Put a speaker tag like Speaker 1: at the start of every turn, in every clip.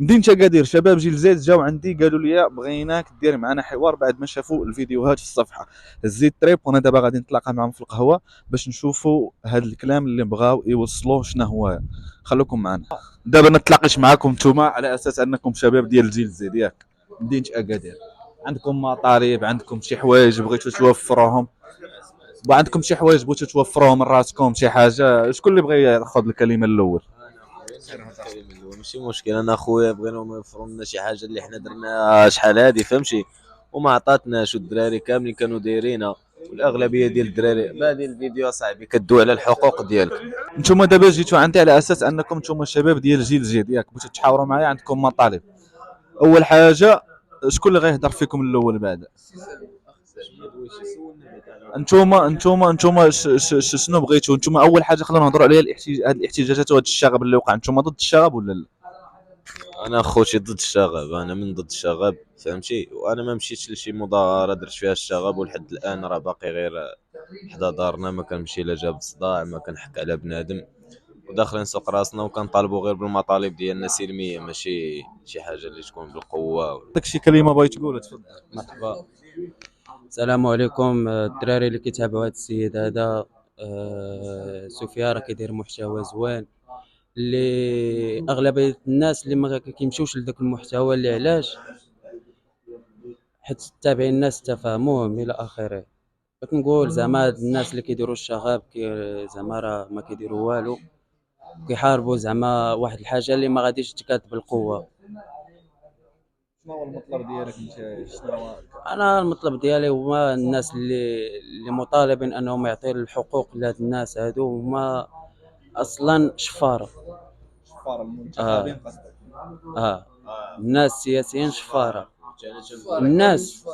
Speaker 1: مدينة أكادير شباب جيل زيت جاو عندي قالوا لي بغيناك دير معنا حوار بعد ما شافوا الفيديوهات في الصفحة. هزيت تريب وانا دابا غادي نتلاقى معهم في القهوة باش نشوفوا هذا الكلام اللي بغاو يوصلوه شنو هو. خلوكم معنا. دابا نتلاقيش معاكم نتوما على اساس انكم شباب ديال الجيل زيت ياك مدينة أكادير. عندكم مطالب، عندكم شي حوايج بغيتوا توفروهم، وعندكم شي حوايج بغيتوا توفروهم من راسكم، شي حاجة. شكون اللي بغى ياخذ الكلمة الأول؟
Speaker 2: الكلمة الأولى ماشي مشكل. أنا خويا بغيناهم يوفروا لنا شي حاجة اللي حنا درناها شحال هادي فهمتي، وما عطاتناش، والدراري كاملين كانوا دايرينها، والأغلبية ديال الدراري. بهذه الفيديو أصاحبي كدوي على الحقوق ديالك.
Speaker 1: نتوما دابا جيتوا عندي على اساس انكم نتوما الشباب ديال الجيل الجديد ياك بغيتوا تحاوروا معايا، عندكم مطالب. اول حاجه، شكون اللي غيهضر فيكم الاول بعد؟ انتوما شنو بغيتوا نتوما؟ اول حاجه خلينا نهضروا عليها هاد الاحتجاجات وهاد الشغب اللي وقع. نتوما ضد الشغب ولا لا؟
Speaker 2: أنا خوتي ضد الشغب، أنا من ضد الشغب فهمتي، وأنا ما مشيتش لشي مظاهرة درت فيها الشغب، ولحد الآن راه باقي غير حدا دارنا، ما كنمشي لا جاب صداع، ما كنحك على بنادم، وداخلين سوق راسنا وكنطالبوا غير بالمطالب ديالنا سلميه، ماشي شي حاجه اللي تكون بالقوه.
Speaker 1: عندك شي كلمه بغيت تقولها؟ تفضل.
Speaker 3: مرحبا. السلام عليكم. الدراري اللي كيتابعوا هذا السيد هذا، سفيان راه كيدير محتوى زوين، اللي اغلبيه الناس اللي ما كيمشيوش لذاك المحتوى، اللي علاش؟ حيت التابعين الناس تفهموهم الى اخره. كنقول زعما هاد الناس اللي كيديروا الشغب زعما راه ما كيديروا والو، كيحاربوا زعما واحد الحاجه اللي ما غاديش تكاد بالقوه.
Speaker 1: شنو هو المطلب ديالك انت؟ شنو هو؟
Speaker 3: انا المطلب ديالي هو الناس اللي مطالبين انهم يعطيو الحقوق لهاد الناس هادو، هما اصلا شفاره.
Speaker 1: الشفار
Speaker 3: اه
Speaker 1: المنتخبين قصدك؟
Speaker 3: اه الناس السياسيين شفاره. الناس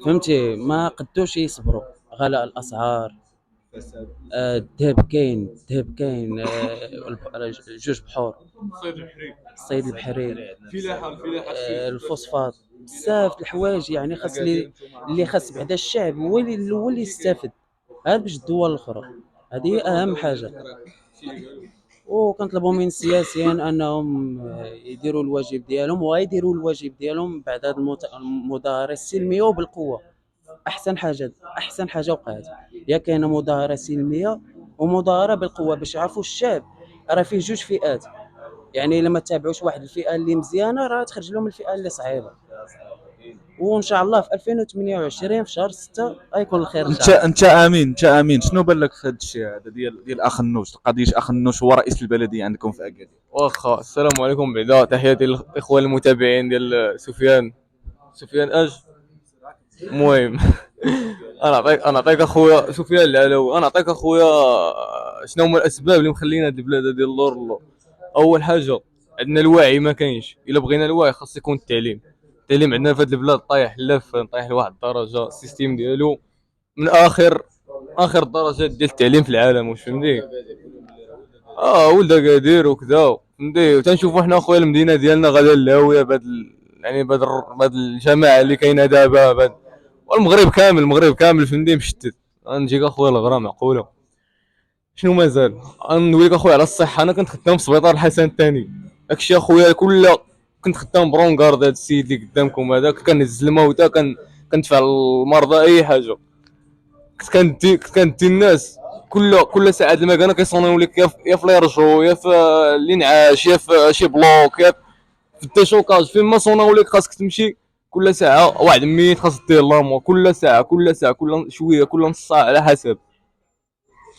Speaker 3: فهمتي ما قدوش يصبروا. غلاء الاسعار، الذهب كاين، الذهب كاين، جوج بحور، الصيد البحري، الفوسفات، بزاف د الحوايج. يعني خاص اللي خاص بعدا الشعب هو اللي يستافد، هذا باش الدول الاخرى. هذه اهم حاجه. وكنطلبوا من السياسيين انهم يديروا الواجب ديالهم، ويديروا الواجب ديالهم بعد هذه المظاهره السلميه وبالقوه. احسن حاجه وقعت هي كاينه مظاهره سلميه ومظاهره بالقوه، باش يعرفوا الشعب راه فيه جوج فئات. يعني لما تابعوش واحد الفئه اللي مزيانه، راه تخرج لهم الفئه اللي صعيبه. وان شاء الله في 2028 في شهر 6 غيكون الخير ان
Speaker 1: انت
Speaker 3: شاء الله.
Speaker 1: انت امين، انت امين. شنو بان لك في هذا الشيء هذا ديال اخ النوش؟ قضيه اخ النوش هو رئيس البلديه عندكم في اكادير.
Speaker 4: واخا السلام عليكم، بعدا تحياتي للاخوان المتابعين ديال سفيان المهم. انا نعطيك اخويا سفيان العلوي، انا نعطيك اخويا شنو هما الاسباب اللي مخلينا هاد البلاد هادي اللور اللور. اول حاجه عندنا الوعي ما كاينش. الا بغينا الوعي خاص يكون التعليم عندنا في هاد البلاد طايح لافن، طايح لواحد الدرجه، السيستيم ديالو من اخر الدرجات ديال التعليم في العالم، واش فهمتي؟ ولد اكادير وكذا فهمتي. وتنشوفوا حنا اخويا المدينه ديالنا غادا الهاويه يعني بهاد الجماعه اللي كاينه دابا المغرب كامل فهمتي مشتت. غنجيك اخويا الغرا معقوله. شنو مازال غنولي لك اخويا على الصحه؟ انا كنت خدام في سبيطار الحسن الثاني، داكشي اخويا كنت خدام برونكارد. هذا السيد اللي قدامكم هذا كنت كنهز الموتى، كندفع المرضى اي حاجه. كنت الناس كل ساعه المكانه كيصونيو لك يا في ليرجو، يا في الانعاش، يا في شي بلوك، يا في التشوكاج. فين ما صونيو لك خاصك تمشي كل ساعه واحد ميت، خاصك دير لامو كل ساعه كل شويه كل نص ساعه على حسب.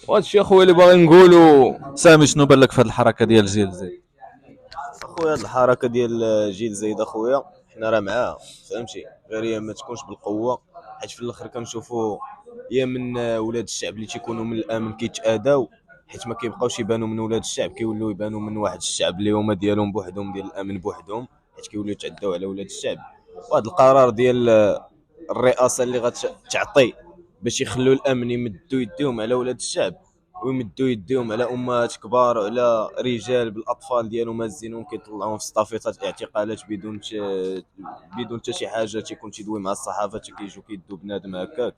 Speaker 4: وهذا الشيء اخويا اللي باغي نقولو.
Speaker 1: سامي شنو بان لك في هذه الحركه ديال زيد زيد؟
Speaker 2: اخويا هاد الحركه ديال جيل زايد اخويا حنا راه معاها فهمتي، غير هي ما تكونش بالقوه، حيت في الاخر كنشوفوا يا من ولاد الشعب اللي تيكونوا من الامن كيتاذاو، حيت ما كيبقاوش يبانوا من ولاد الشعب، كيولوا يبانوا من واحد الشعب اللي هما ديالهم بوحدهم، ديال الامن بوحدهم، حيت كيولوا يتعداو على ولاد الشعب. وهذا القرار ديال الرئاسه اللي غتعطي باش يخلوا الامن يمدوا يديهم على ولاد الشعب، ويمدوا يديهم على امهات كبار وعلى رجال بالاطفال ديالهم هازينهم كيطلعوهم في ستافيطات اعتقالات بدون حتى شي حاجه تيكون تيدوي مع الصحافه، تيجيو كيدوا بنادم هكاك.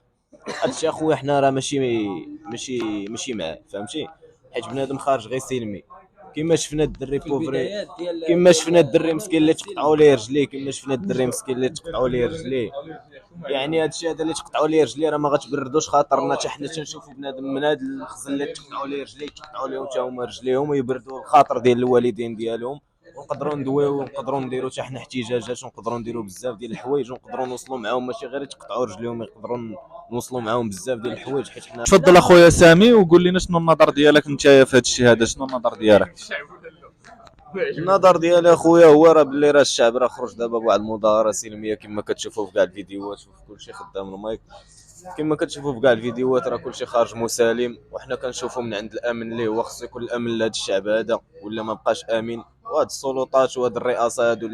Speaker 2: هادشي اخويا حنا راه ماشي معاه فهمتي، حيت بنادم خارج غير سلمي، كيما شفنا الدري بوفري، كيما شفنا الدري مسكين اللي تقطعوا ليه رجليه، كيما شفنا الدري مسكين اللي تقطعوا ليه رجليه. يعني هادشي هذا اللي تقطعوا ليه رجليه راه ما غتبردوش خاطرنا حتى حنا تنشوفوا بنادم من هاد الخزن اللي تقطعوا ليه رجليه، تقطعوا لهم حتى هما رجليهم ويبردوا الخاطر ديال الوالدين ديالهم. ونقدروا ندويو ونقدروا نديروا حتى حنا احتجاجات، ونقدروا نديروا بزاف ديال الحوايج، ونقدروا نوصلوا معاهم ماشي غير يتقطعوا رجليهم، يقدروا نوصلوا معاهم بزاف ديال الحوايج حيت حنا.
Speaker 1: تفضل اخويا سامي وقول لنا شنو النظر ديالك نتايا في هذا الشيء هذا، شنو النظر ديالك؟
Speaker 2: النظر ديالي اخويا هو راه باللي راه الشعب راه خرج دابا بواحد المظاهره سلميه كما كتشوفوا في كاع الفيديوهات وفي كلشي خدام المايك. كما كتشوفوا في كاع الفيديوهات راه كلشي خارج مسالم، وحنا كنشوفوا من عند الامن اللي هو خصو يكون الامن لهذا الشعب هذا ولا ما بقاش امين. وهاد السلطات وهاد الرئاسه هادو